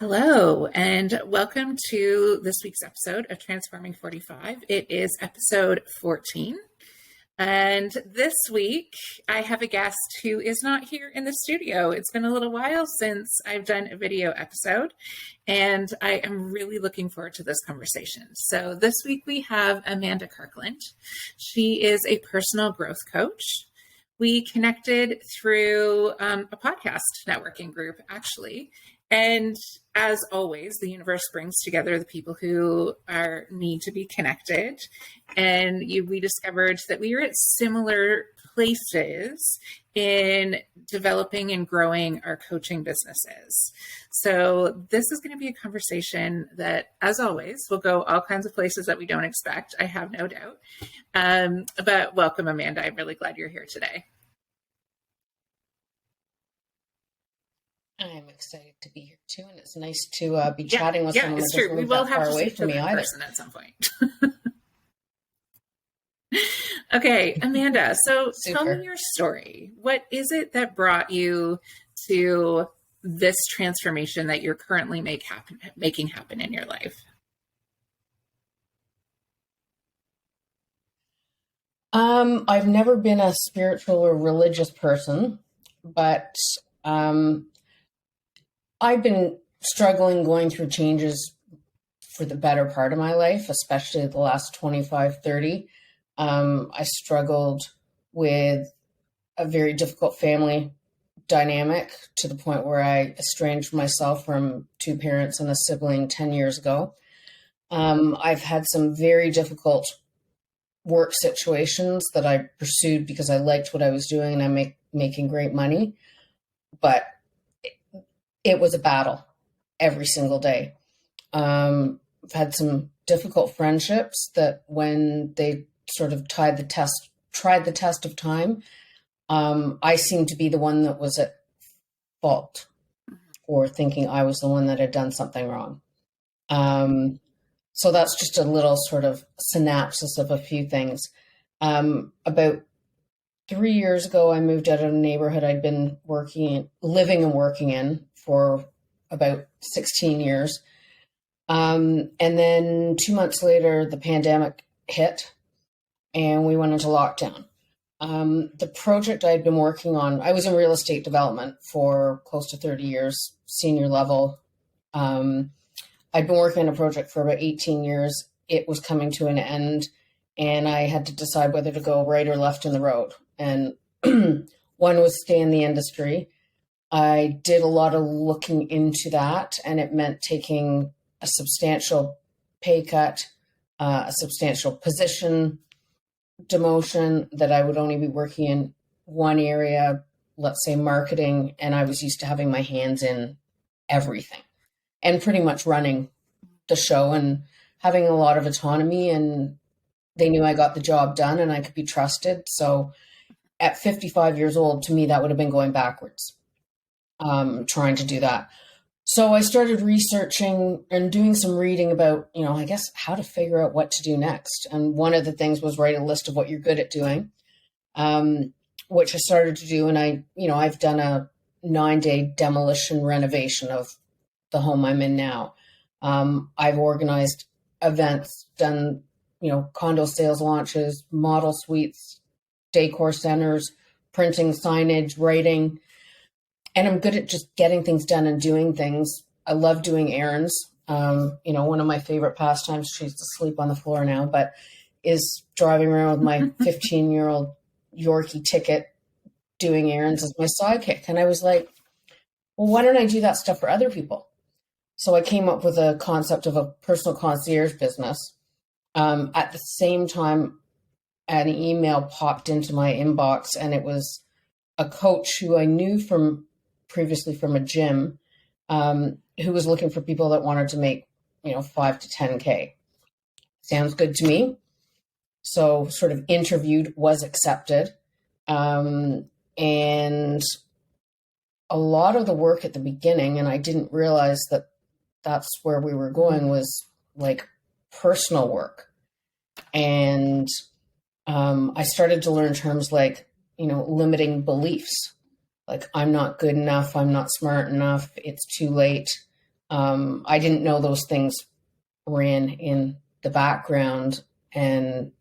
Hello, and welcome to this week's episode of Transforming 45. It is episode 14. And this week, I have a guest who is not here in the studio. It's been a little while since I've done a video episode, and I am really looking forward to this conversation. So this week, we have Amanda Kirkland. She is a personal growth coach. We connected through a podcast networking group, actually. And as always, the universe brings together the people who need to be connected. And we discovered that we were at similar places in developing and growing our coaching businesses. So this is going to be a conversation that, as always, will go all kinds of places that we don't expect, I have no doubt. But welcome, Amanda. I'm really glad you're here today. I'm excited to be here too, and it's nice to be chatting with someone that doesn't live that far away from me either. At some point. Okay, Amanda. So Tell me your story. What is it that brought you to this transformation that you're currently making happen in your life? I've never been a spiritual or religious person, but I've been struggling going through changes for the better part of my life, especially the last 25, 30. I struggled with a very difficult family dynamic to the point where I estranged myself from two parents and a sibling 10 years ago. I've had some very difficult work situations that I pursued because I liked what I was doing and I'm making great money. But it was a battle every single day. I've had some difficult friendships that when they sort of tried the test of time, I seemed to be the one that was at fault for thinking I was the one that had done something wrong. So that's just a little sort of synopsis of a few things. About 3 years ago, I moved out of a neighborhood I'd been living and working in for about 16 years. And then 2 months later, the pandemic hit and we went into lockdown. The project I'd been working on, I was in real estate development for close to 30 years, senior level. I'd been working on a project for about 18 years. It was coming to an end and I had to decide whether to go right or left in the road. And one was stay in the industry. I did a lot of looking into that, and it meant taking a substantial pay cut, a substantial position demotion, that I would only be working in one area, let's say marketing, and I was used to having my hands in everything and pretty much running the show and having a lot of autonomy, and they knew I got the job done and I could be trusted. So at 55 years old, to me, that would have been going backwards. Trying to do that. So I started researching and doing some reading about, I guess how to figure out what to do next. And one of the things was write a list of what you're good at doing, which I started to do. And I've done a 9-day demolition renovation of the home I'm in now. I've organized events, done, condo sales launches, model suites, decor centers, printing signage, writing. And I'm good at just getting things done and doing things. I love doing errands. One of my favorite pastimes, she's asleep on the floor now, but is driving around with my 15-year-old Yorkie ticket doing errands as my sidekick. And I was like, well, why don't I do that stuff for other people? So I came up with a concept of a personal concierge business. At the same time, an email popped into my inbox, and it was a coach who I knew previously from a gym, who was looking for people that wanted to make, 5 to 10K. Sounds good to me. So sort of interviewed, was accepted. And a lot of the work at the beginning, and I didn't realize that that's where we were going, was like personal work. And I started to learn terms like, limiting beliefs. Like, I'm not good enough. I'm not smart enough. It's too late. I didn't know those things ran in the background and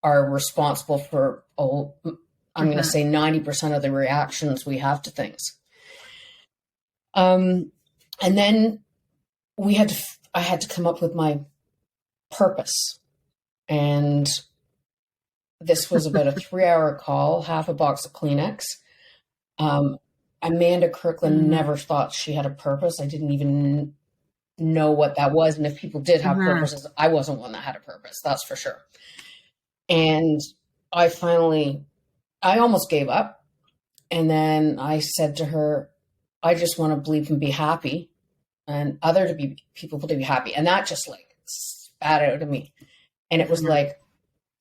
are responsible for, I'm going to say 90% of the reactions we have to things. And then I had to come up with my purpose. And this was about a 3-hour call, half a box of Kleenex. Amanda Kirkland never thought she had a purpose. I didn't even know what that was. And if people did have purposes, I wasn't one that had a purpose. That's for sure. And I almost gave up. And then I said to her, I just want to bleep and be happy and people to be happy. And that just like spat out of me. And it was like,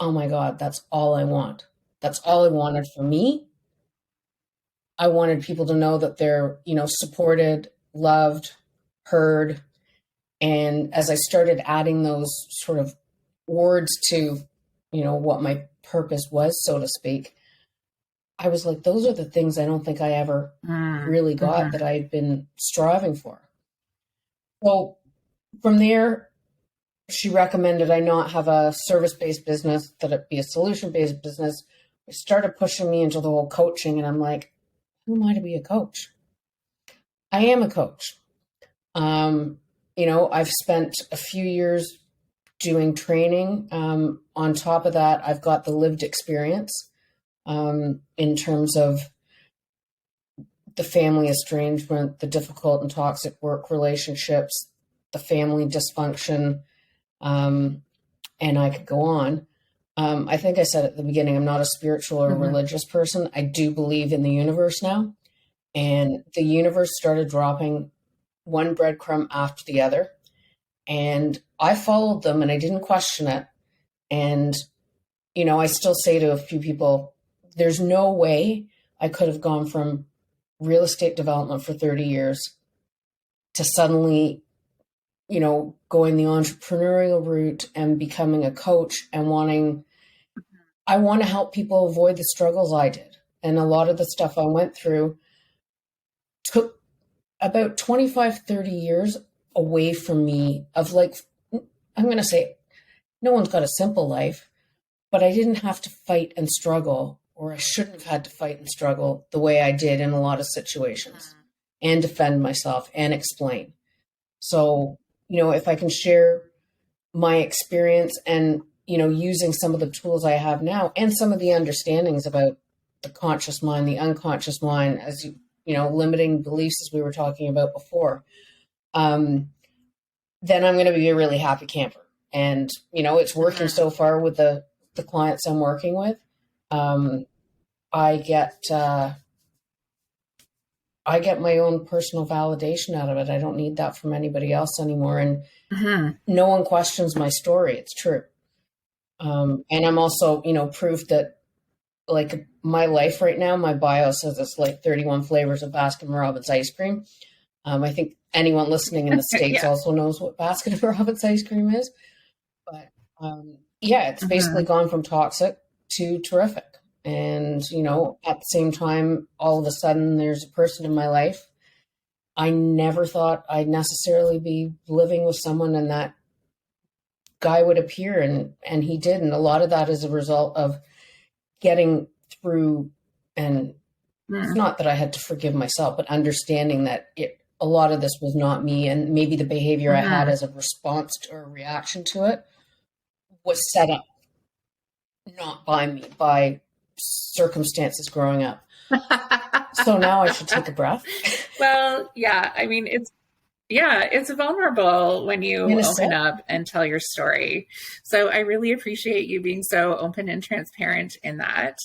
oh my God, that's all I want. That's all I wanted for me. I wanted people to know that they're, supported, loved, heard. And as I started adding those sort of words to, what my purpose was, so to speak, I was like, those are the things I don't think I ever really got that I'd been striving for. So from there, she recommended I not have a service-based business, that it be a solution-based business. It started pushing me into the whole coaching, and I'm like, who am I to be a coach? I am a coach. I've spent a few years doing training. On top of that, I've got the lived experience in terms of the family estrangement, the difficult and toxic work relationships, the family dysfunction, and I could go on. I think I said at the beginning, I'm not a spiritual or religious person. I do believe in the universe now. And the universe started dropping one breadcrumb after the other. And I followed them and I didn't question it. And, I still say to a few people, there's no way I could have gone from real estate development for 30 years to suddenly, going the entrepreneurial route and becoming a coach and I want to help people avoid the struggles I did. And a lot of the stuff I went through took about 25, 30 years away from me of I'm going to say, no one's got a simple life, but I didn't have to fight and struggle, or I shouldn't have had to fight and struggle the way I did in a lot of situations and defend myself and explain. So, if I can share my experience and, using some of the tools I have now and some of the understandings about the conscious mind, the unconscious mind, as limiting beliefs, as we were talking about before, then I'm going to be a really happy camper. And, it's working so far with the clients I'm working with. I get my own personal validation out of it. I don't need that from anybody else anymore. And no one questions my story. It's true. And I'm also, proof that my life right now, my bio says it's 31 flavors of Baskin-Robbins ice cream. I think anyone listening in the States also knows what Baskin-Robbins ice cream is. But it's basically gone from toxic to terrific. And, at the same time, all of a sudden there's a person in my life. I never thought I'd necessarily be living with someone and that guy would appear, and he did. And a lot of that is a result of getting through, and it's not that I had to forgive myself, but understanding that a lot of this was not me, and maybe the behavior I had as a response or a reaction to it was set up not by me, by circumstances growing up. So now I should take a breath. Well, yeah, I mean, it's vulnerable when you open up and tell your story. So I really appreciate you being so open and transparent in that,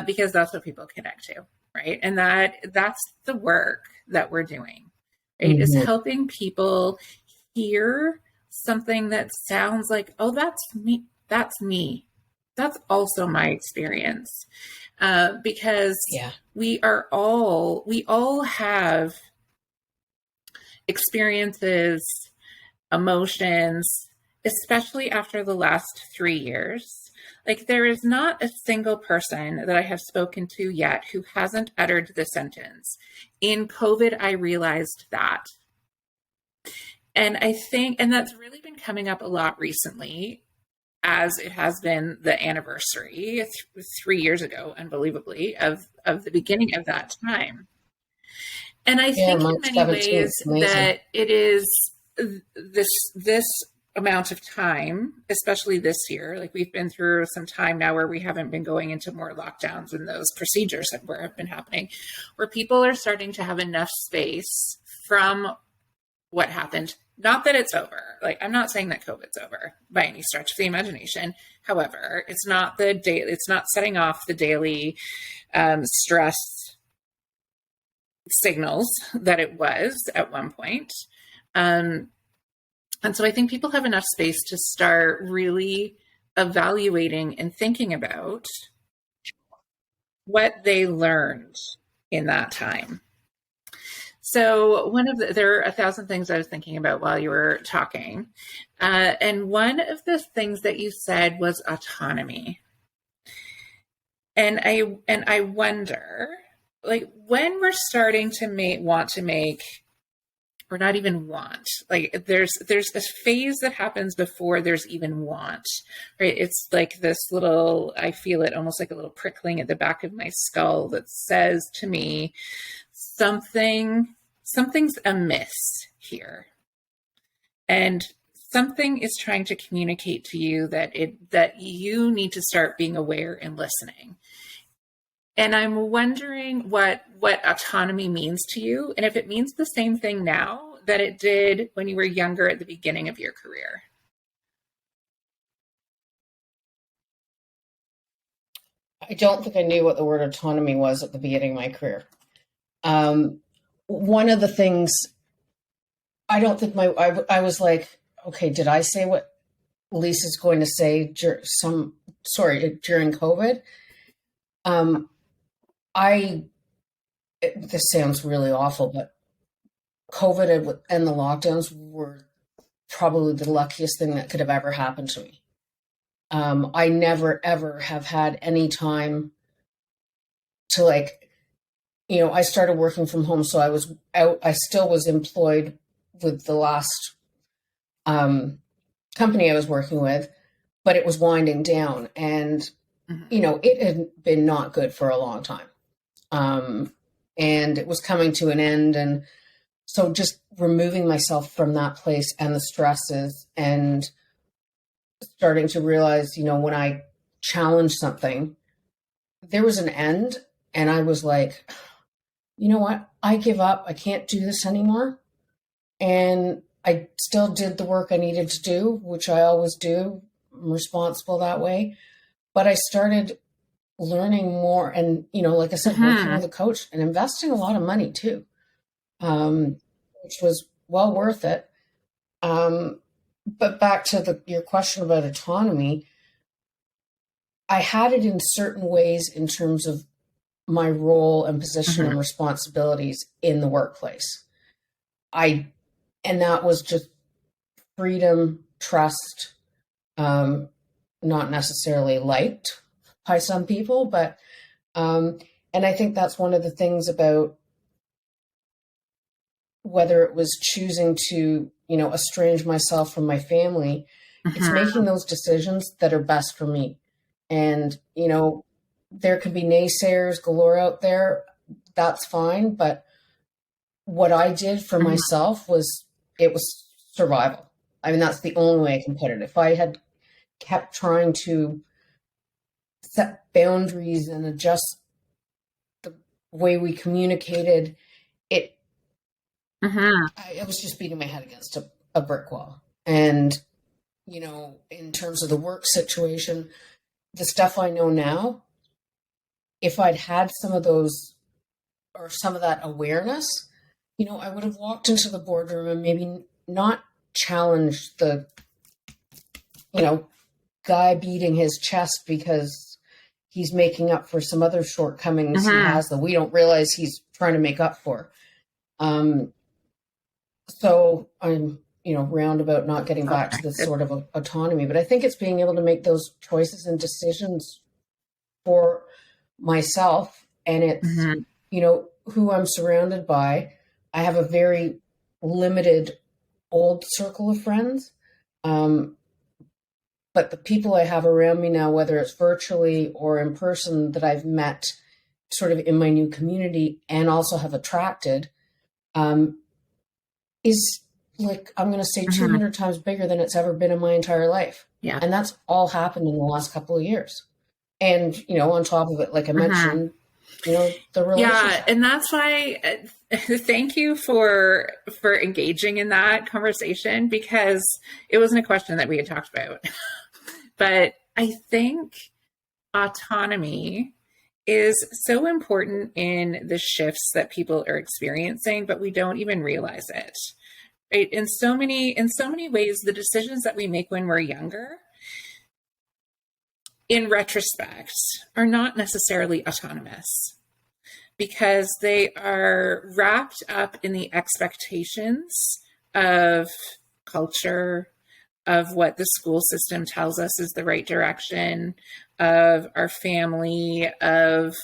because that's what people connect to, right? And that's the work that we're doing, right? Is helping people hear something that sounds like, oh, that's me. That's me. That's also my experience. Because we all have experiences, emotions, especially after the last 3 years. There is not a single person that I have spoken to yet who hasn't uttered the sentence, in COVID, I realized that. And I think, and that's really been coming up a lot recently, as it has been the anniversary 3 years ago, unbelievably, of the beginning of that time. And I Yeah, think in March many ways 17th. Amazing. that it is this amount of time, especially this year, like we've been through some time now where we haven't been going into more lockdowns and those procedures that have been happening, where people are starting to have enough space from what happened. Not that it's over. Like, I'm not saying that COVID's over by any stretch of the imagination. However, it's not it's not setting off the daily stress signals that it was at one point. And so I think people have enough space to start really evaluating and thinking about what they learned in that time. So there are 1,000 things I was thinking about while you were talking. And one of the things that you said was autonomy. And I wonder, like, when we're starting to want to make, or not even want, like there's this phase that happens before there's even want, right? It's like this little, I feel it almost like a little prickling at the back of my skull that says to me, something's amiss here. And something is trying to communicate to you that you need to start being aware and listening. And I'm wondering what autonomy means to you, and if it means the same thing now that it did when you were younger at the beginning of your career. I don't think I knew what the word autonomy was at the beginning of my career. One of the things, I don't think I was like, okay, did I say what Lisa's going to say during COVID? This sounds really awful, but COVID and the lockdowns were probably the luckiest thing that could have ever happened to me. I never, ever have had any time to, like, I started working from home, so I was out. I still was employed with the last company I was working with, but it was winding down, and it had been not good for a long time, and it was coming to an end, and so just removing myself from that place and the stresses, and starting to realize, when I challenged something, there was an end, and I was like, you know what? I give up. I can't do this anymore. And I still did the work I needed to do, which I always do. I'm responsible that way. But I started learning more and, like I said, working with a coach and investing a lot of money too, which was well worth it. But back to your question about autonomy, I had it in certain ways in terms of my role and position and responsibilities in the workplace. And that was just freedom, trust, not necessarily liked by some people, but, and I think that's one of the things about whether it was choosing to, estrange myself from my family, it's making those decisions that are best for me. And, there could be naysayers galore out there. That's fine. But what I did for myself was survival. I mean, that's the only way I can put it. If I had kept trying to set boundaries and adjust the way we communicated, I was just beating my head against a brick wall. And, in terms of the work situation, the stuff I know now, if I'd had some of those or some of that awareness, I would have walked into the boardroom and maybe not challenged the, guy beating his chest because he's making up for some other shortcomings he has that we don't realize he's trying to make up for. So I'm, roundabout not getting back to this sort of autonomy, but I think it's being able to make those choices and decisions for myself, and it's, who I'm surrounded by. I have a very limited old circle of friends. But the people I have around me now, whether it's virtually or in person, that I've met sort of in my new community and also have attracted, is like, I'm going to say 200 times bigger than it's ever been in my entire life. Yeah. And that's all happened in the last couple of years. And, on top of it, like I mentioned, the relationship. Yeah. And that's why, thank you for engaging in that conversation, because it wasn't a question that we had talked about. But I think autonomy is so important in the shifts that people are experiencing, but we don't even realize it. Right? In so many ways, the decisions that we make when we're younger, in retrospect, are not necessarily autonomous, because they are wrapped up in the expectations of culture, of what the school system tells us is the right direction, of our family, of,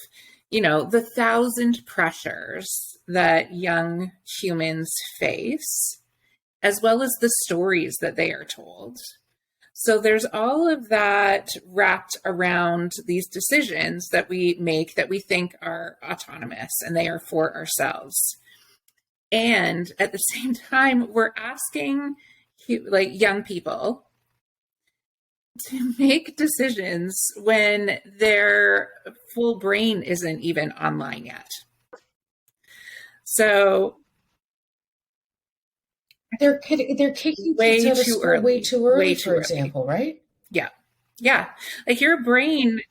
the thousand pressures that young humans face, as well as the stories that they are told. So there's all of that wrapped around these decisions that we make that we think are autonomous and they are for ourselves. And at the same time, we're asking young people to make decisions when their full brain isn't even online yet. So they're kicking kids out of school way too early, for example, right? Yeah. Yeah. Like your brain.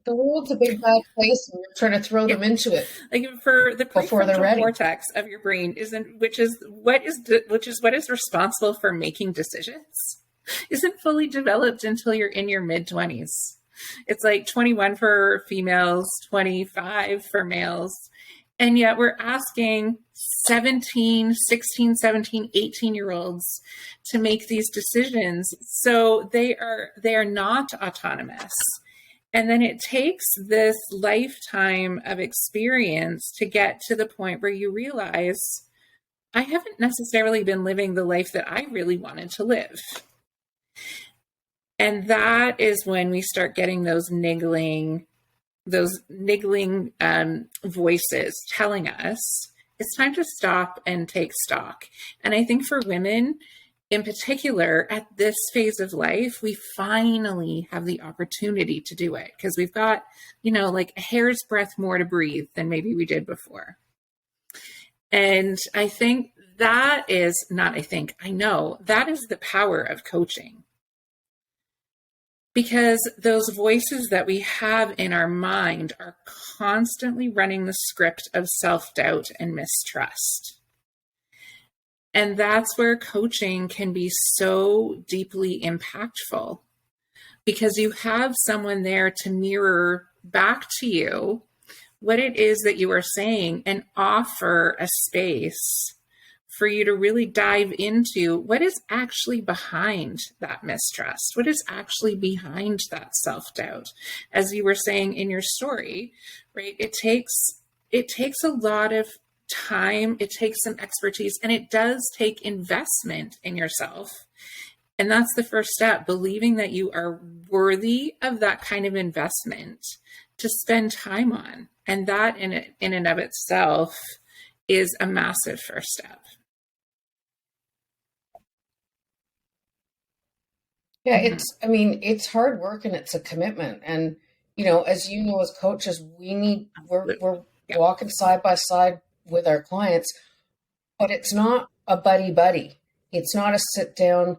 The world's a big bad place and you're trying to throw them into it. Like for the prefrontal cortex of your brain which is what is responsible for making decisions, isn't fully developed until you're in your mid-20s. It's like 21 for females, 25 for males. And yet we're asking 17, 16, 17, 18-year-olds to make these decisions. So they are not autonomous. And then it takes this lifetime of experience to get to the point where you realize, I haven't necessarily been living the life that I really wanted to live. And that is when we start getting those niggling voices telling us it's time to stop and take stock. And I think for women in particular, at this phase of life, we finally have the opportunity to do it, because we've got, like a hair's breadth more to breathe than maybe we did before. And I think I know that is the power of coaching. Because those voices that we have in our mind are constantly running the script of self-doubt and mistrust. And that's where coaching can be so deeply impactful, because you have someone there to mirror back to you what it is that you are saying and offer a space for you to really dive into what is actually behind that mistrust, what is actually behind that self-doubt. As you were saying in your story, right? It takes a lot of time, it takes some expertise, and it does take investment in yourself. And that's the first step, believing that you are worthy of that kind of investment to spend time on. And that in and of itself is a massive first step. Yeah, it's hard work and it's a commitment. And, as as coaches, we're walking side by side with our clients, but it's not a buddy. It's not a sit down,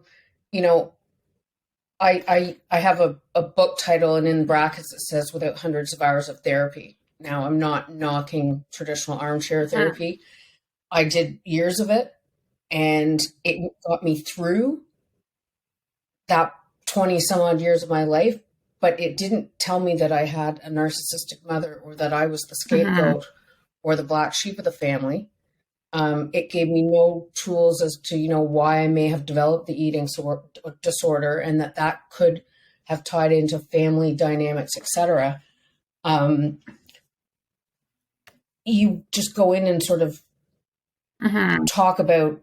I have a book title, and in brackets it says without hundreds of hours of therapy. Now, I'm not knocking traditional armchair therapy. I did years of it, and it got me through that 20 some odd years of my life, but it didn't tell me that I had a narcissistic mother or that I was the scapegoat or the black sheep of the family. It gave me no tools as to, why I may have developed the eating disorder, and that could have tied into family dynamics, etc. You just go in and sort of talk about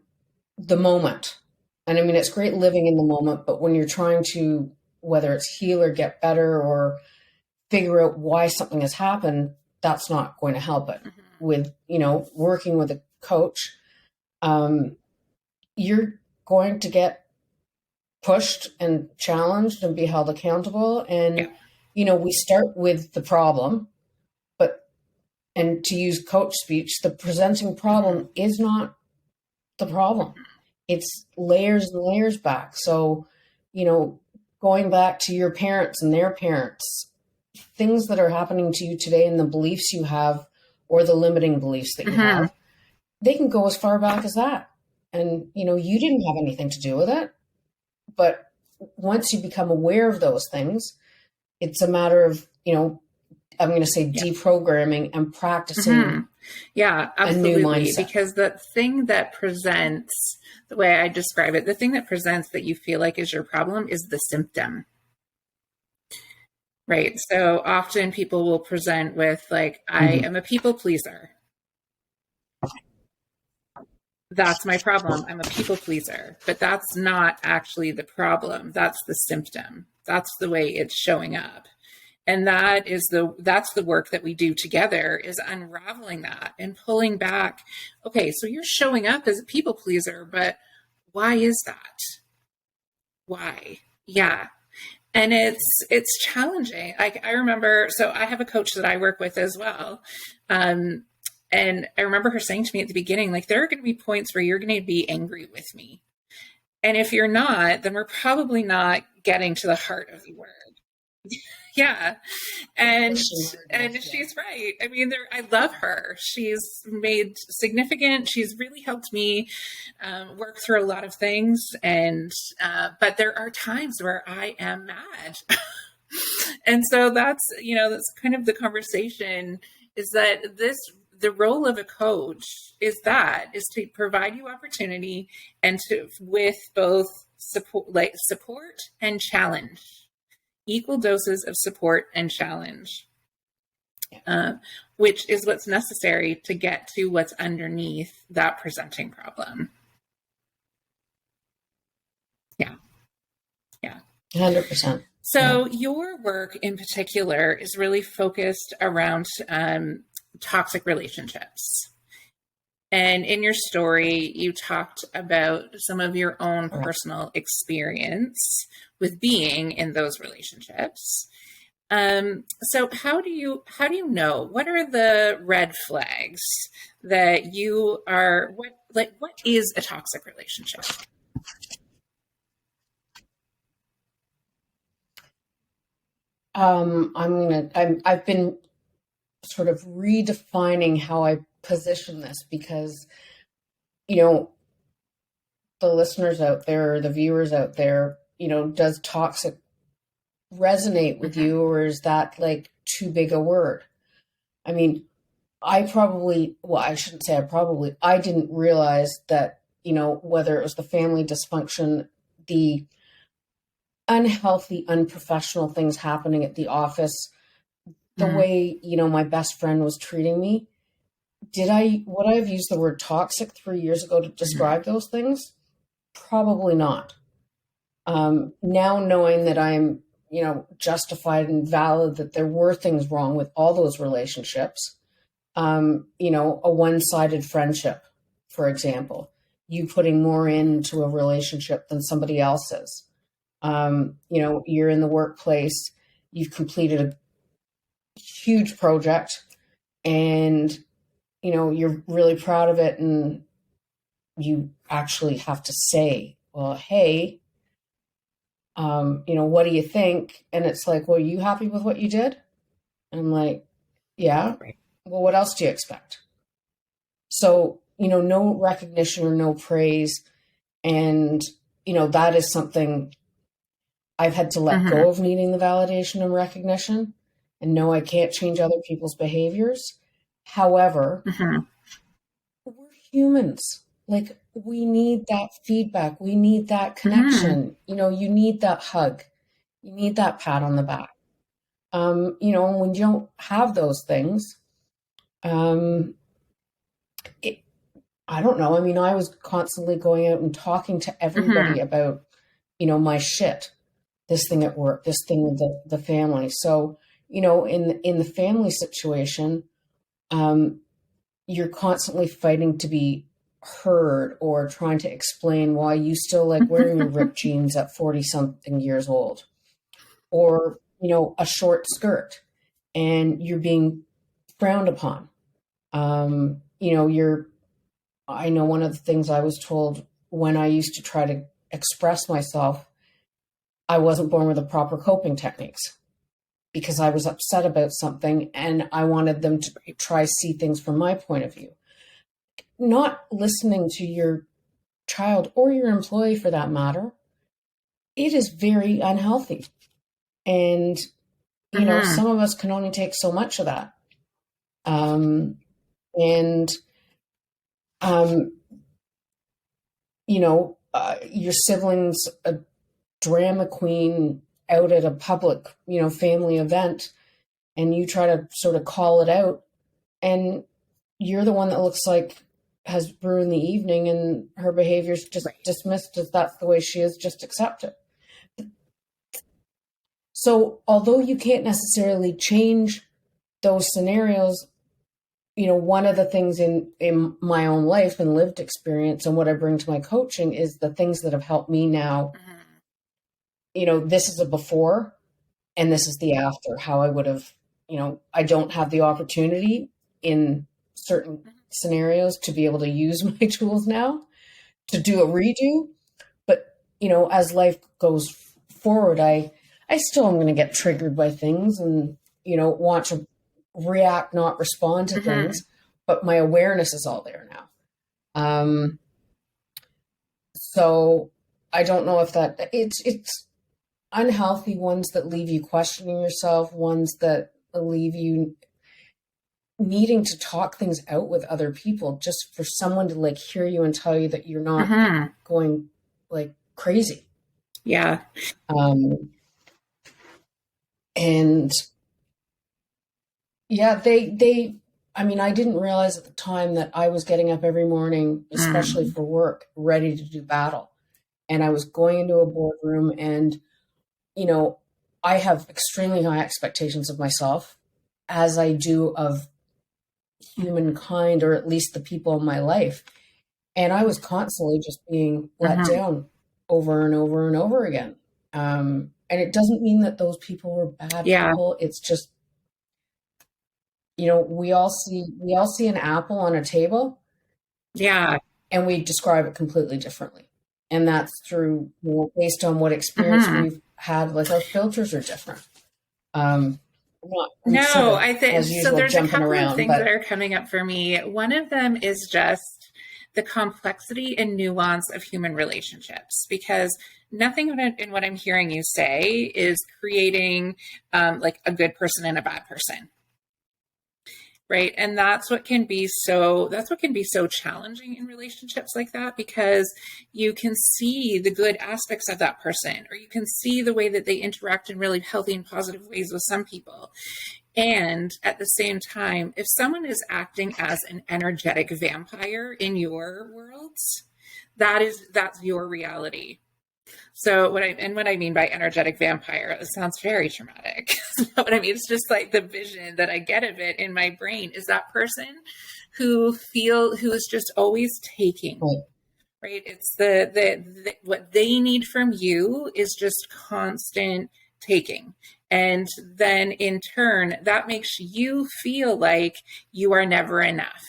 the moment. And I mean, it's great living in the moment, but when you're trying to, whether it's heal or get better or figure out why something has happened, that's not going to help it. With, working with a coach, you're going to get pushed and challenged and be held accountable. And, we start with the problem, and to use coach speech, the presenting problem is not the problem. It's layers and layers back. So, going back to your parents and their parents, things that are happening to you today and the beliefs you have or the limiting beliefs that you have, they can go as far back as that. And, you didn't have anything to do with it. But once you become aware of those things, it's a matter of, I'm going to say deprogramming and practicing. Yeah, absolutely. A new mindset. Because the thing that presents, the way I describe it, the thing that presents that you feel like is your problem is the symptom. Right. So often people will present with like, I am a people pleaser. That's my problem. I'm a people pleaser. But that's not actually the problem. That's the symptom. That's the way it's showing up. And that's the work that we do together, is unraveling that and pulling back. Okay, so you're showing up as a people pleaser, but why is that? Why? Yeah. And it's challenging. I remember, so I have a coach that I work with as well. And I remember her saying to me at the beginning, like, there are going to be points where you're going to be angry with me. And if you're not, then we're probably not getting to the heart of the word. Yeah. And she's right. I mean, I love her. She's really helped me work through a lot of things. And, but there are times where I am mad. And so that's kind of the conversation, is that the role of a coach is to provide you opportunity and with both support and challenge. Equal doses of support and challenge, which is what's necessary to get to what's underneath that presenting problem. Yeah. 100%. So your work in particular is really focused around toxic relationships. And in your story, you talked about some of your own personal experience with being in those relationships. So how do you know, what are the red flags that you are, what is a toxic relationship? I've been sort of redefining how I position this, because, the listeners out there, the viewers out there, does toxic resonate with you, or is that like too big a word? I mean, I didn't realize that, whether it was the family dysfunction, the unhealthy, unprofessional things happening at the office, the way, my best friend was treating me. Would I have used the word toxic 3 years ago to describe those things? Probably not. Now knowing that I'm, justified and valid, that there were things wrong with all those relationships. A one-sided friendship, for example, you putting more into a relationship than somebody else's. You're in the workplace, you've completed a huge project, and you're really proud of it, and you actually have to say, well, hey, what do you think? And it's like, well, are you happy with what you did? And I'm like, yeah. Right. Well, what else do you expect? So, no recognition or no praise. And, that is something I've had to let go of, needing the validation and recognition, and know I can't change other people's behaviors. However, we're humans. Like, we need that feedback. We need that connection. You need that hug. You need that pat on the back. And when you don't have those things, I don't know. I mean, I was constantly going out and talking to Mm-hmm. everybody about, my shit, this thing at work, this thing with the family. So, in the family situation, um, you're constantly fighting to be heard or trying to explain why you still like wearing your ripped jeans at 40 something years old, or, a short skirt, and you're being frowned upon. You're I know one of the things I was told when I used to try to express myself, I wasn't born with the proper coping techniques because I was upset about something and I wanted them to try see things from my point of view. Not listening to your child or your employee for that matter, it is very unhealthy. And, Mm-hmm. some of us can only take so much of that. Um, and, um, your siblings, drama queen out at a public, family event, and you try to sort of call it out, and you're the one that looks like has ruined the evening, and her behavior's just Right. dismissed as that's the way she is, just accept it. So although you can't necessarily change those scenarios, one of the things in my own life and lived experience and what I bring to my coaching is the things that have helped me now. Mm-hmm. This is a before and this is the after, how I would have, I don't have the opportunity in certain scenarios to be able to use my tools now to do a redo. But, as life goes forward, I still am going to get triggered by things and, want to react, not respond to Mm-hmm. things. But my awareness is all there now. So I don't know if it's unhealthy, ones that leave you questioning yourself, ones that leave you needing to talk things out with other people just for someone to like hear you and tell you that you're not Mm-hmm. going like crazy. Yeah. Um, and yeah, I mean, I didn't realize at the time that I was getting up every morning, especially Mm. for work, ready to do battle. And I was going into a boardroom and, you know, I have extremely high expectations of myself as I do of humankind, or at least the people in my life. And I was constantly just being let Mm-hmm. down over and over and over again. And it doesn't mean that those people were bad Yeah. people. It's just, we all see an apple on a table Yeah. and we describe it completely differently. And that's through, based on what experience Mm-hmm. we've had, like our filters are different. I'm sort No, of, I think as so. usual, There's a jumping couple of around, things that but are coming up for me. One of them is just the complexity and nuance of human relationships, because nothing in what I'm hearing you say is creating like a good person and a bad person. Right. And that's what can be so challenging in relationships like that, because you can see the good aspects of that person, or you can see the way that they interact in really healthy and positive ways with some people. And at the same time, if someone is acting as an energetic vampire in your worlds, that's your reality. So what I mean by energetic vampire, it sounds very traumatic. What I mean, it's just like the vision that I get of it in my brain is that person who is just always taking, like, right? It's the what they need from you is just constant taking. And then in turn, that makes you feel like you are never enough.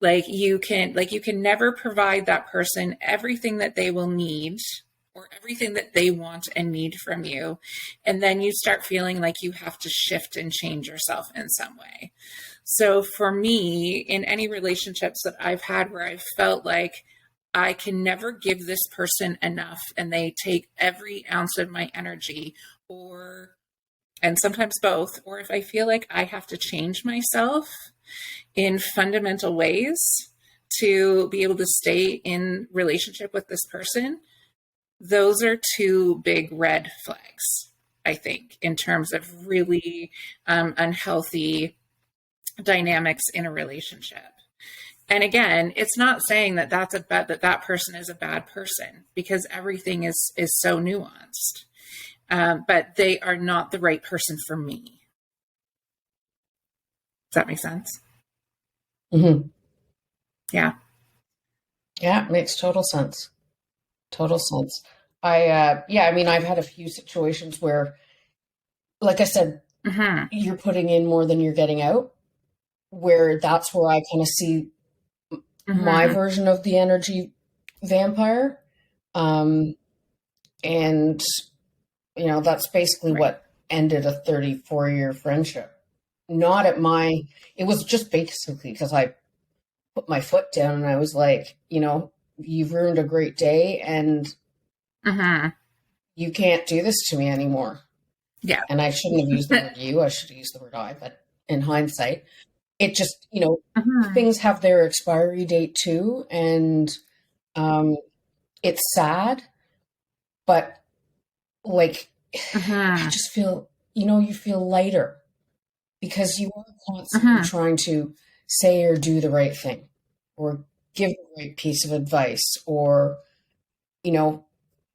Like you can never provide that person everything that they will need, or everything that they want and need from you. And then you start feeling like you have to shift and change yourself in some way. So for me, in any relationships that I've had where I've felt like I can never give this person enough and they take every ounce of my energy, or and sometimes both, or if I feel like I have to change myself in fundamental ways to be able to stay in relationship with this person, those are two big red flags, I think, in terms of really unhealthy dynamics in a relationship. And again, it's not saying that that person is a bad person, because everything is so nuanced. But they are not the right person for me. Does that make sense? Mm-hmm. Yeah. Yeah, it makes total sense. Total sense. I mean, I've had a few situations where, like I said, Mm-hmm. you're putting in more than you're getting out, where that's where I kind of see my Mm-hmm. version of the energy vampire. And, that's basically Right. what ended a 34-year friendship. Not at my, it was just basically because I put my foot down and I was like, you've ruined a great day and Mm-hmm. you can't do this to me anymore. Yeah. And I shouldn't have used the word you, I should have used the word I, but in hindsight, it just, Mm-hmm. things have their expiry date too. And it's sad, but like, I Mm-hmm. just feel, you feel lighter because you are constantly Mm-hmm. trying to say or do the right thing or give the right piece of advice or,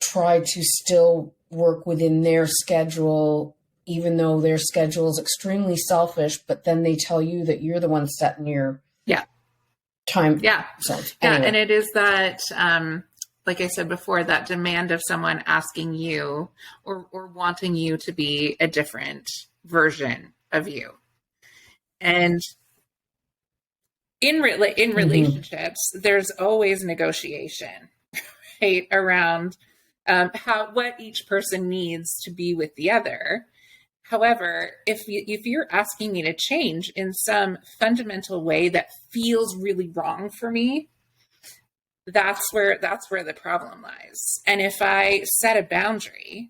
try to still work within their schedule, even though their schedule is extremely selfish, but then they tell you that you're the one setting your Yeah. time Yeah. zones. Yeah. Anyway. And it is that, like I said before, that demand of someone asking you or wanting you to be a different version of you. And in Mm-hmm. relationships, there's always negotiation, right, around what each person needs to be with the other. However, if you're asking me to change in some fundamental way that feels really wrong for me, that's where the problem lies. And if I set a boundary,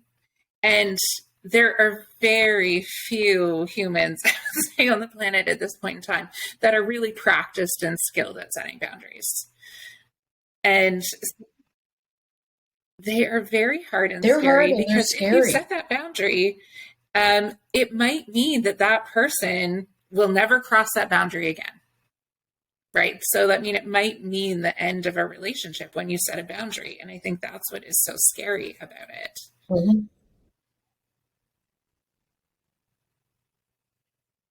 and there are very few humans on the planet at this point in time that are really practiced and skilled at setting boundaries. And they are very hard and They're hard scary, and they're because if you scary. set that boundary, it might mean that person will never cross that boundary again. Right. So it might mean the end of a relationship when you set a boundary. And I think that's what is so scary about it. Mm-hmm.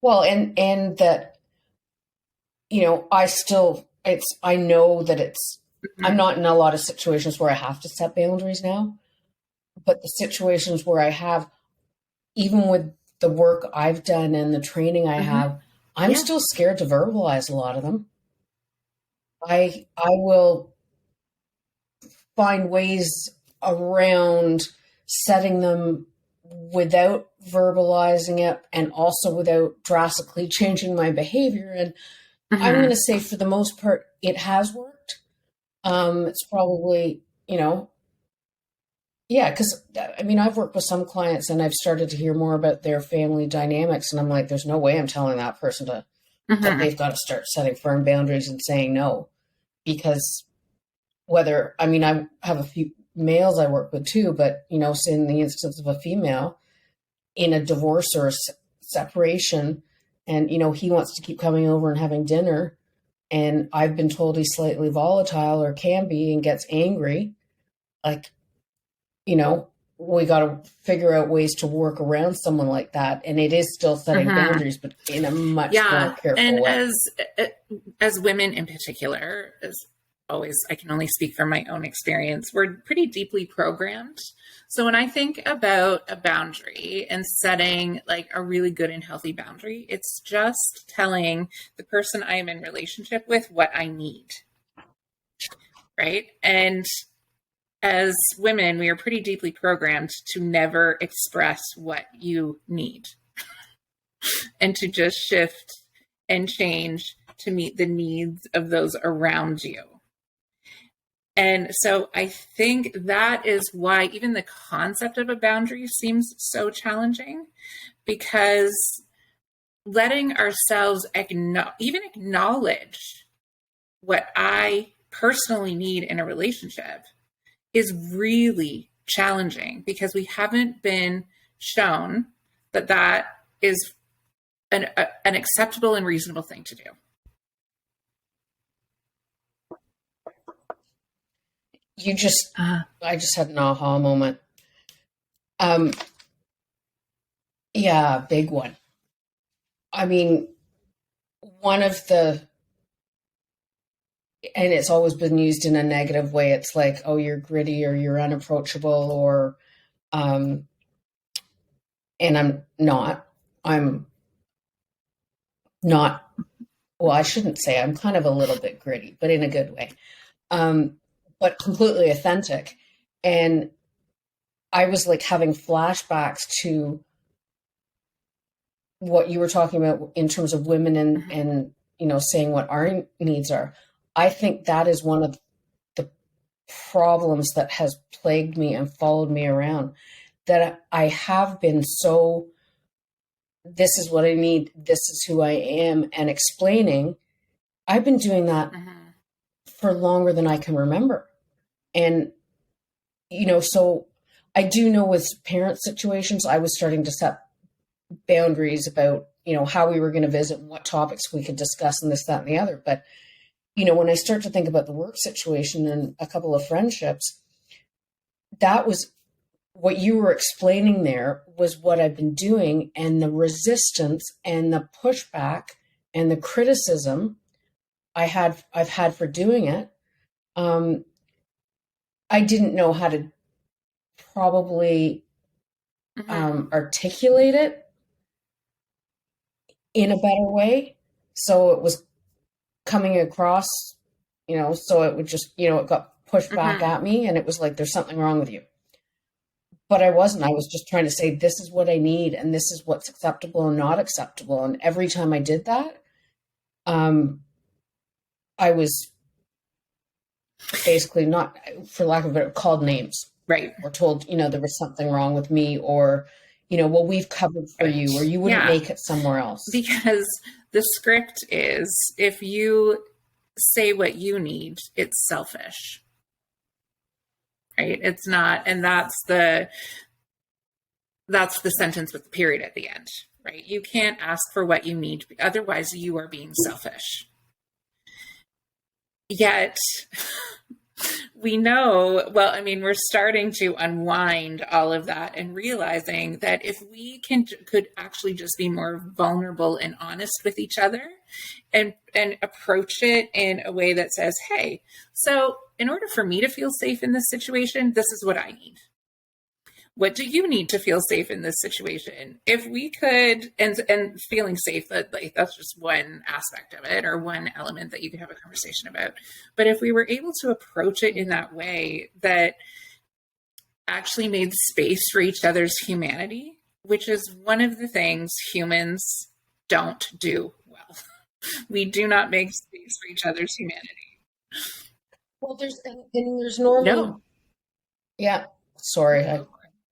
Well, and that, I know that I'm Mm-hmm. not in a lot of situations where I have to set boundaries now, but the situations where I have, even with the work I've done and the training I Mm-hmm. have, I'm Yeah. still scared to verbalize a lot of them. I will find ways around setting them without verbalizing it and also without drastically changing my behavior. And I'm going Mm-hmm. to say for the most part, it has worked. It's probably, yeah, because I mean, I've worked with some clients and I've started to hear more about their family dynamics. And I'm like, there's no way I'm telling that person that Mm-hmm. they've got to start setting firm boundaries and saying no. Because I have a few males I work with too, but, say in the instance of a female in a divorce or a separation, and, he wants to keep coming over and having dinner, and I've been told he's slightly volatile or can be and gets angry, like, we got to figure out ways to work around someone like that. And it is still setting Mm-hmm. boundaries, but in a much more Yeah. careful And way. as women in particular, as always, I can only speak from my own experience, we're pretty deeply programmed. So when I think about a boundary and setting like a really good and healthy boundary, it's just telling the person I am in relationship with what I need. Right. And as women, we are pretty deeply programmed to never express what you need and to just shift and change to meet the needs of those around you. And so I think that is why even the concept of a boundary seems so challenging, because letting ourselves even acknowledge what I personally need in a relationship is really challenging, because we haven't been shown that is an acceptable and reasonable thing to do. I just had an aha moment. Yeah, big one. I mean, one of the, and it's always been used in a negative way. It's like, oh, you're gritty or you're unapproachable or, and I'm not. I'm not, well, I shouldn't say I'm kind of a little bit gritty, but in a good way, but completely authentic. And I was like having flashbacks to what you were talking about in terms of women and saying what our needs are. I think that is one of the problems that has plagued me and followed me around, that I have been so, this is what I need, this is who I am, and explaining. I've been doing that for longer than I can remember. And, so I do know with parent situations, I was starting to set boundaries about, how we were going to visit and what topics we could discuss and this, that, and the other. But, when I start to think about the work situation and a couple of friendships, that was what you were explaining there was what I've been doing, and the resistance and the pushback and the criticism I've had for doing it. I didn't know how to probably articulate it in a better way. So it was coming across, so it would just, it got pushed back at me, and it was like, there's something wrong with you. But I wasn't. I was just trying to say, this is what I need, and this is what's acceptable and not acceptable. And every time I did that, I was basically not, for lack of a better, called names. Right. Or told, there was something wrong with me, or, well, we've covered for you, or you wouldn't make it somewhere else. Because the script is, if you say what you need, it's selfish. Right? It's not, and that's the sentence with the period at the end, right? You can't ask for what you need, otherwise you are being selfish. Yet we know, we're starting to unwind all of that and realizing that if we could actually just be more vulnerable and honest with each other and approach it in a way that says, hey, so in order for me to feel safe in this situation, this is what I need. What do you need to feel safe in this situation? If we could, and feeling safe, that's just one aspect of it, or one element that you could have a conversation about. But if we were able to approach it in that way, that actually made space for each other's humanity, which is one of the things humans don't do well. We do not make space for each other's humanity. Well, there's normally, no. Yeah, sorry, I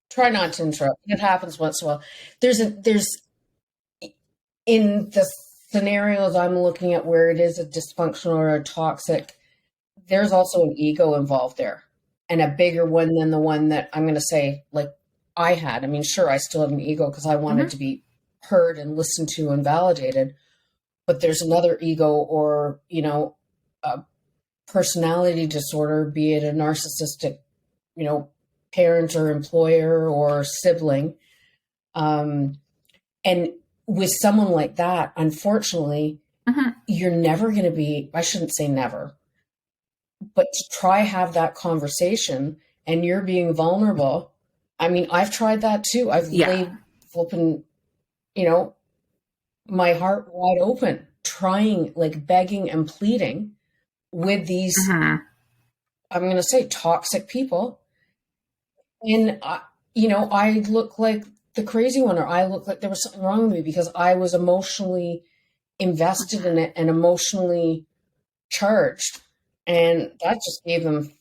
try not to interrupt. It happens once in a while. There's in the scenarios I'm looking at where it is a dysfunctional or a toxic, there's also an ego involved there, and a bigger one than the one that I'm going to say, like I had. I mean, sure, I still have an ego because I wanted to be heard and listened to and validated, but there's another ego, or, a personality disorder, be it a narcissistic, parent or employer or sibling. And with someone like that, unfortunately, you're never going to be, I shouldn't say never, but to try have that conversation and you're being vulnerable. I mean, I've tried that too. I've laid flipping, my heart wide open, trying, like begging and pleading with these, I'm going to say toxic people. And, I look like the crazy one, or I look like there was something wrong with me because I was emotionally invested in it and emotionally charged. And that just gave them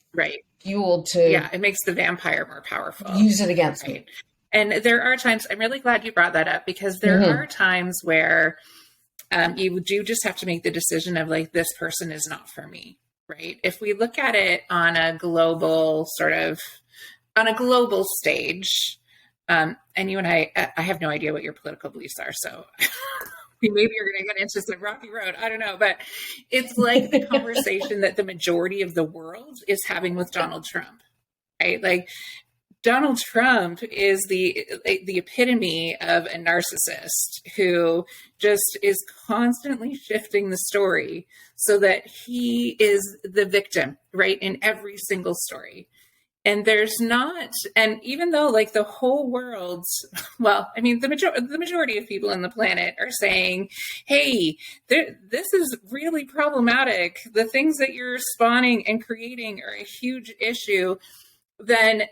fuel to... Yeah, it makes the vampire more powerful. Use it against me. And there are times, I'm really glad you brought that up, because there are times where you do just have to make the decision of like, this person is not for me, right? If we look at it on a global stage, and you and I have no idea what your political beliefs are, so maybe you're going to get into some rocky road. I don't know. But it's like the conversation that the majority of the world is having with Donald Trump, right? Like, Donald Trump is the epitome of a narcissist who just is constantly shifting the story so that he is the victim, right, in every single story. And there's not, and even though like the whole world's, well, I mean, the majority of people on the planet are saying, hey, this is really problematic. The things that you're spawning and creating are a huge issue. Then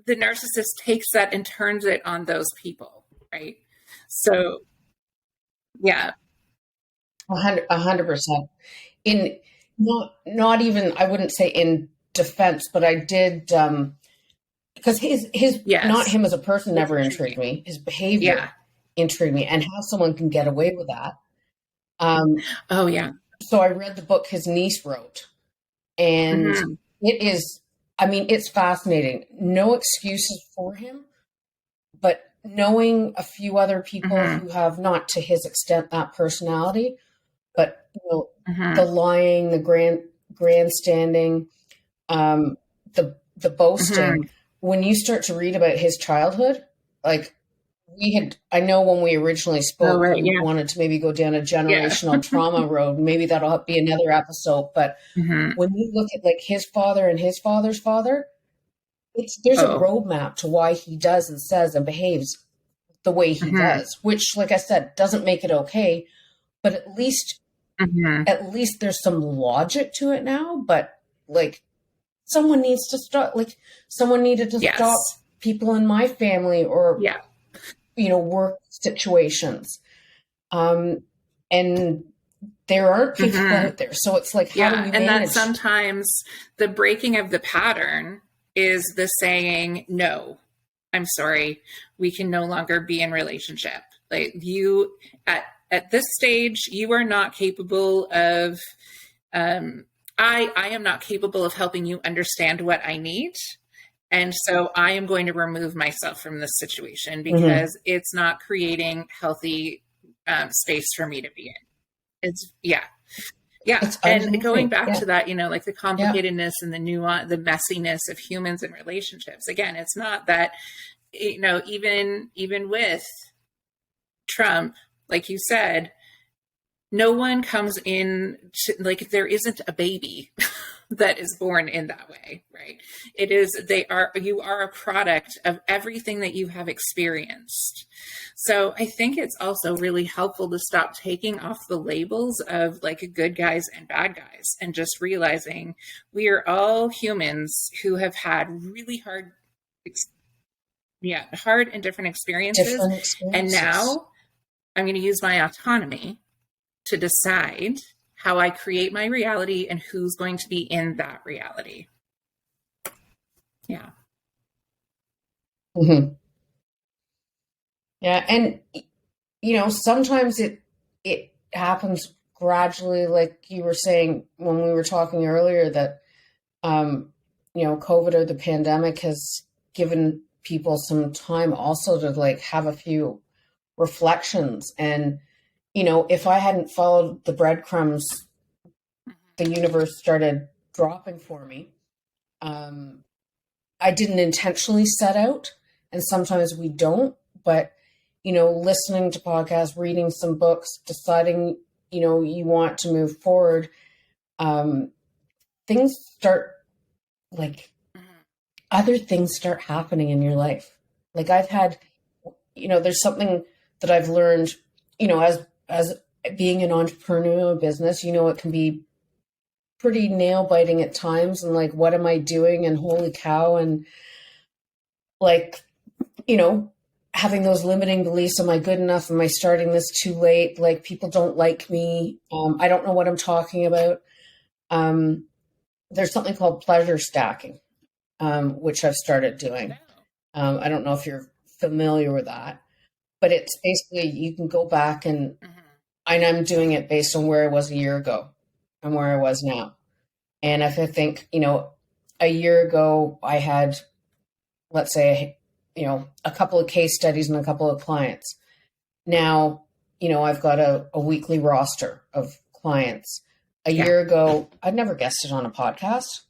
the narcissist takes that and turns it on those people, right? So, yeah. 100%. In not even, I wouldn't say in defense, but I did, because his Yes. not him as a person never intrigued me. His behavior intrigued me, and how someone can get away with that. Oh, yeah. So I read the book his niece wrote, and it is, I mean, it's fascinating. No excuses for him, but knowing a few other people who have, not to his extent, that personality, but you know, the lying, the grandstanding, the boasting. When you start to read about his childhood, like I know when we originally spoke, we wanted to maybe go down a generational trauma road. Maybe that'll be another episode. But when you look at like his father and his father's father, there's a roadmap to why he does and says and behaves the way he does, which, like I said, doesn't make it okay, but at least there's some logic to it now. But like, someone needs to stop. Like, someone needed to stop people in my family or you know, work situations. And there aren't people out there. So it's like, how do we manage? And that sometimes the breaking of the pattern is the saying, no, I'm sorry, we can no longer be in relationship. Like, you, at this stage, you are not capable of, I am not capable of helping you understand what I need. And so I am going to remove myself from this situation because it's not creating healthy space for me to be in. It's, and going back to that, you know, like the complicatedness and the nuance, the messiness of humans and relationships. Again, it's not that, you know, even with Trump, like you said, no one comes in to, like, there isn't a baby that is born in that way, right? It is, you are a product of everything that you have experienced. So I think it's also really helpful to stop taking off the labels of like good guys and bad guys and just realizing we are all humans who have had really hard and different experiences. And now I'm going to use my autonomy to decide how I create my reality and who's going to be in that reality. Yeah. Yeah. And, you know, sometimes it happens gradually, like you were saying when we were talking earlier, that, you know, COVID or the pandemic has given people some time also to like have a few reflections. And, you know, if I hadn't followed the breadcrumbs, the universe started dropping for me. I didn't intentionally set out, and sometimes we don't, but, you know, listening to podcasts, reading some books, deciding, you know, you want to move forward, things start, like, other things start happening in your life. Like, I've had, you know, there's something that I've learned, you know, as being an entrepreneur business, you know, it can be pretty nail biting at times, and like, what am I doing? And holy cow. And like, you know, having those limiting beliefs. Am I good enough? Am I starting this too late? Like, people don't like me. I don't know what I'm talking about. There's something called pleasure stacking, which I've started doing. I don't know if you're familiar with that, but it's basically, you can go back and I'm doing it based on where I was a year ago and where I was now. And if I think, you know, a year ago I had, let's say, you know, a couple of case studies and a couple of clients. Now, I've got a weekly roster of clients. A year ago, I'd never guessed it on a podcast.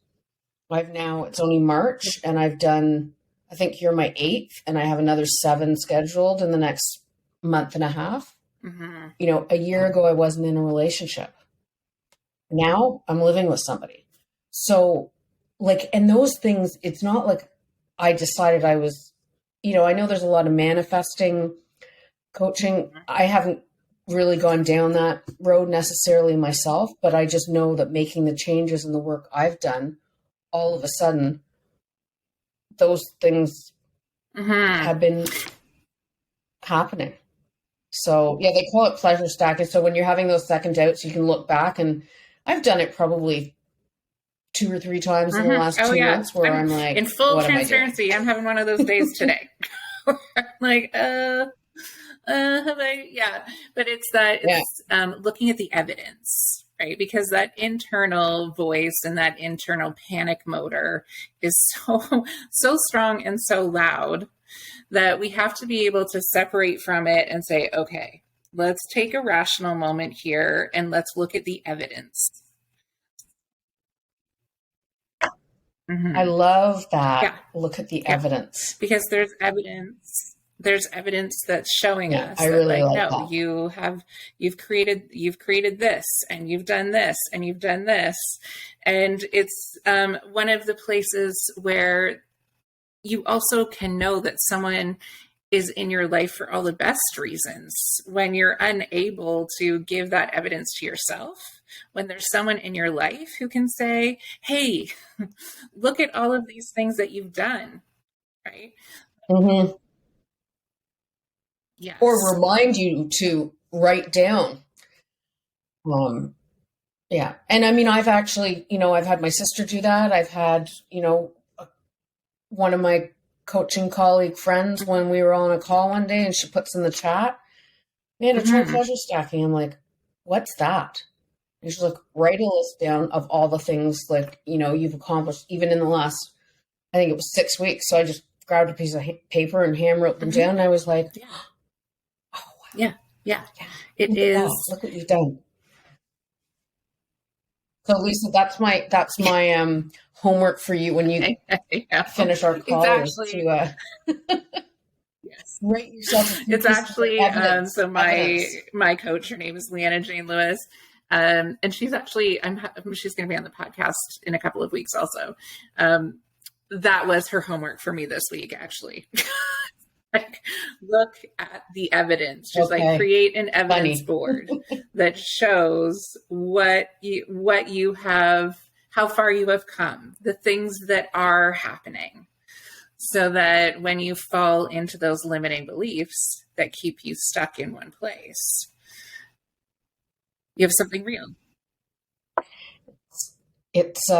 It's only March, and I've done, I think you're my 8th, and I have another 7 scheduled in the next month and a half. A year ago, I wasn't in a relationship. Now I'm living with somebody. So and those things, it's not like I decided I was, I know there's a lot of manifesting coaching. I haven't really gone down that road necessarily myself, but I just know that making the changes in the work I've done, all of a sudden, those things have been happening. So yeah, they call it pleasure stacking. So when you're having those second doubts, you can look back, and I've done it probably 2 or 3 times in the last 2 months where I'm like, in full transparency, I'm having one of those days today. Like, but it's looking at the evidence, right? Because that internal voice and that internal panic motor is so strong and so loud that we have to be able to separate from it and say, okay, let's take a rational moment here and let's look at the evidence. I love that. Yeah. Look at the evidence. Because there's evidence that's showing us I really like that. You've created this, and you've done this, and you've done this. And it's one of the places where you also can know that someone is in your life for all the best reasons when you're unable to give that evidence to yourself. When there's someone in your life who can say, hey, look at all of these things that you've done, right? Mm-hmm. Yes. Or remind you to write down. Yeah. And I mean, I've actually, I've had my sister do that. I've had, one of my coaching colleague friends, when we were on a call one day, and she puts in the chat, man, I tried pleasure stacking. I'm like, what's that? And she's like, write a list down of all the things you've accomplished, even in the last, I think it was 6 weeks. So I just grabbed a piece of paper and hand wrote them down. And I was like, oh, wow. Yeah. It is. Look what you've done. So Lisa, that's my homework for you when you finish our call. Exactly. Yes. Rate yourself. It's actually so my coach, her name is Leanna Jane Lewis. And she's actually, she's going to be on the podcast in a couple of weeks also. That was her homework for me this week, actually. Look at the evidence. Just create an evidence board that shows what you have, how far you have come, the things that are happening, so that when you fall into those limiting beliefs that keep you stuck in one place, you have something real. It's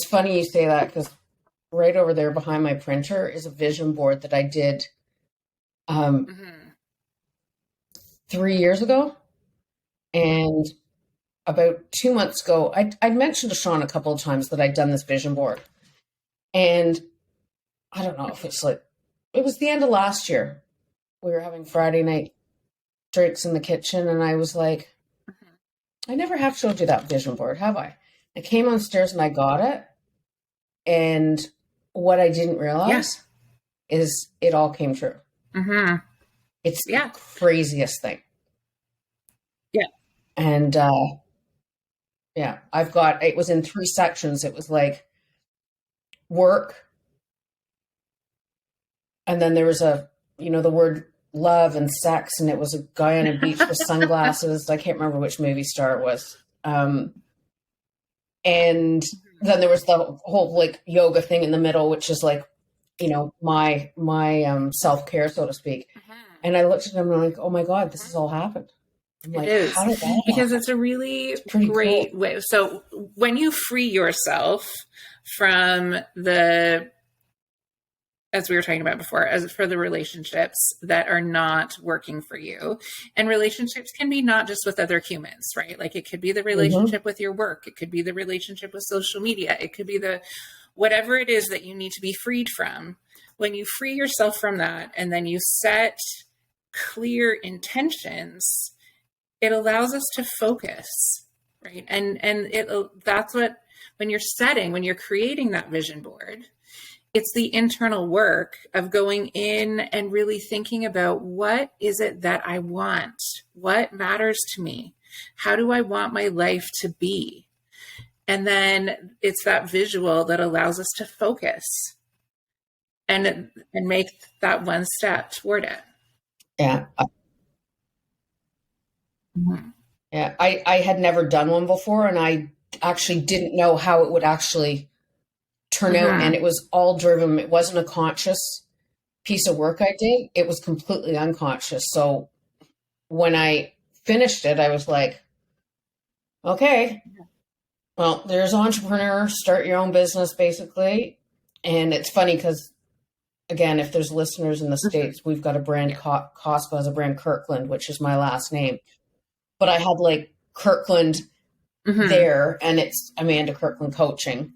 funny you say that, because right over there behind my printer is a vision board that I did 3 years ago. And about 2 months ago, I'd mentioned to Sean a couple of times that I'd done this vision board. And I don't know if it was the end of last year. We were having Friday night drinks in the kitchen, and I was like, I never have showed you that vision board, have I? I came downstairs and I got it. And what I didn't realize is it all came true. Mm-hmm. It's the craziest thing. Yeah. And it was in 3 sections. It was like work. And then there was the word love and sex. And it was a guy on a beach with sunglasses. I can't remember which movie star it was. And then there was the whole yoga thing in the middle, which is my self-care, so to speak. And I looked at him and I'm like, oh my God, this has all happened. I'm like, how did that happen? Because it's a really great way. So when you free yourself from as we were talking about before, as for the relationships that are not working for you. And relationships can be not just with other humans, right? Like it could be the relationship with your work. It could be the relationship with social media. It could be whatever it is that you need to be freed from. When you free yourself from that, and then you set clear intentions, it allows us to focus, right? And that's what, when you're creating that vision board, it's the internal work of going in and really thinking about, what is it that I want? What matters to me? How do I want my life to be? And then it's that visual that allows us to focus and make that one step toward it. Yeah. Mm-hmm. Yeah. I had never done one before, and I actually didn't know how it would actually turn out. And it was all driven. It wasn't a conscious piece of work I did. It was completely unconscious. So when I finished it, I was like, okay, well, there's entrepreneur, start your own business, basically. And it's funny because, again, if there's listeners in the States, we've got a brand, Costco has a brand, Kirkland, which is my last name. But I had like Kirkland there, and it's Amanda Kirkland Coaching.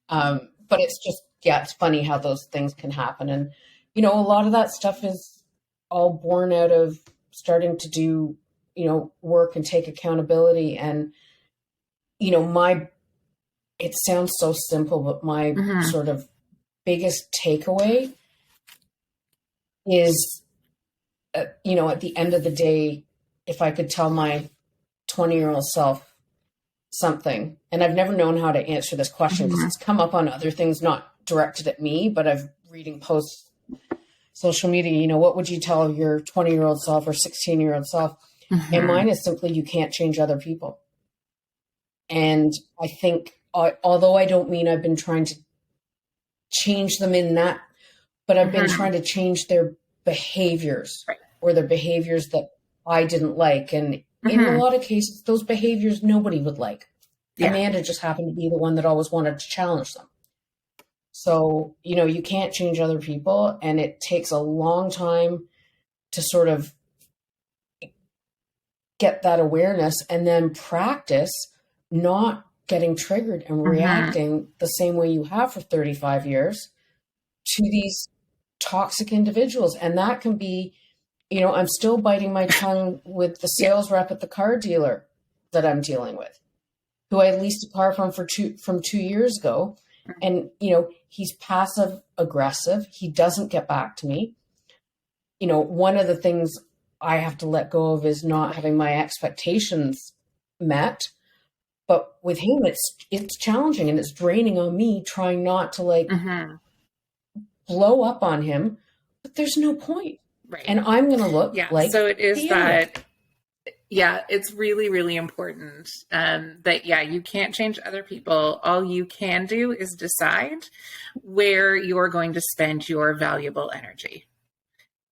But it's just, it's funny how those things can happen. And, a lot of that stuff is all born out of starting to do, work and take accountability. And, it sounds so simple, but my sort of biggest takeaway is, at the end of the day, if I could tell my 20-year-old self something, and I've never known how to answer this question because it's come up on other things, not directed at me, but I've reading posts, social media, what would you tell your 20-year-old self or 16-year-old self? And mine is simply, you can't change other people. And I think, although I don't mean I've been trying to change them in that, but I've been trying to change their behaviors, or their behaviors that I didn't like. And in a lot of cases, those behaviors nobody would like. Yeah. Amanda just happened to be the one that always wanted to challenge them. So, you can't change other people, and it takes a long time to sort of get that awareness and then practice not getting triggered and reacting the same way you have for 35 years to these toxic individuals. And that can be, I'm still biting my tongue with the sales rep at the car dealer that I'm dealing with, who I leased a car from 2 years ago. And, he's passive aggressive. He doesn't get back to me. One of the things I have to let go of is not having my expectations met. But with him, it's challenging, and it's draining on me, trying not to blow up on him. But there's no point. Right. And I'm going to look like. So it is that. Yeah, it's really, really important that, you can't change other people. All you can do is decide where you're going to spend your valuable energy.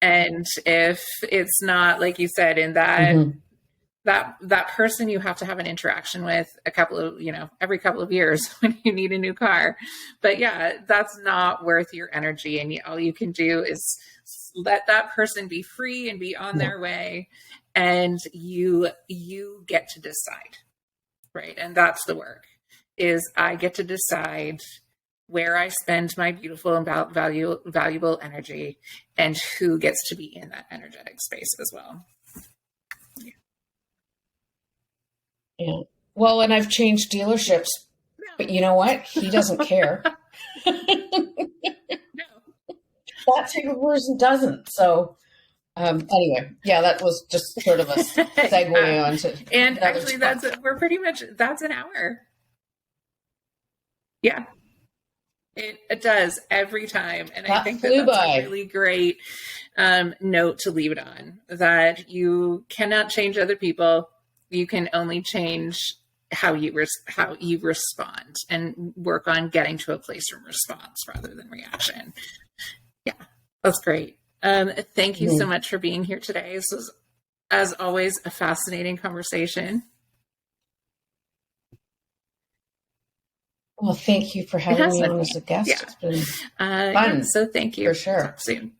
And if it's not, like you said, in that, that person you have to have an interaction with every couple of years when you need a new car. But that's not worth your energy. And all you can do is let that person be free and be on their way. And you get to decide, right? And that's the work, is I get to decide where I spend my beautiful and valuable energy, and who gets to be in that energetic space as well. Yeah. Well, and I've changed dealerships, but you know what? He doesn't care. That type of person doesn't. So anyway, that was just sort of a segue onto. And actually, that's an hour. Yeah. It does every time. And I think that's a really great note to leave it on, that you cannot change other people. You can only change how you respond, and work on getting to a place of response rather than reaction. Yeah, that's great. Thank you so much for being here today. This was, as always, a fascinating conversation. Well, thank you for having me on as a guest. Yeah. It's been fun. So thank you. For sure. Talk soon.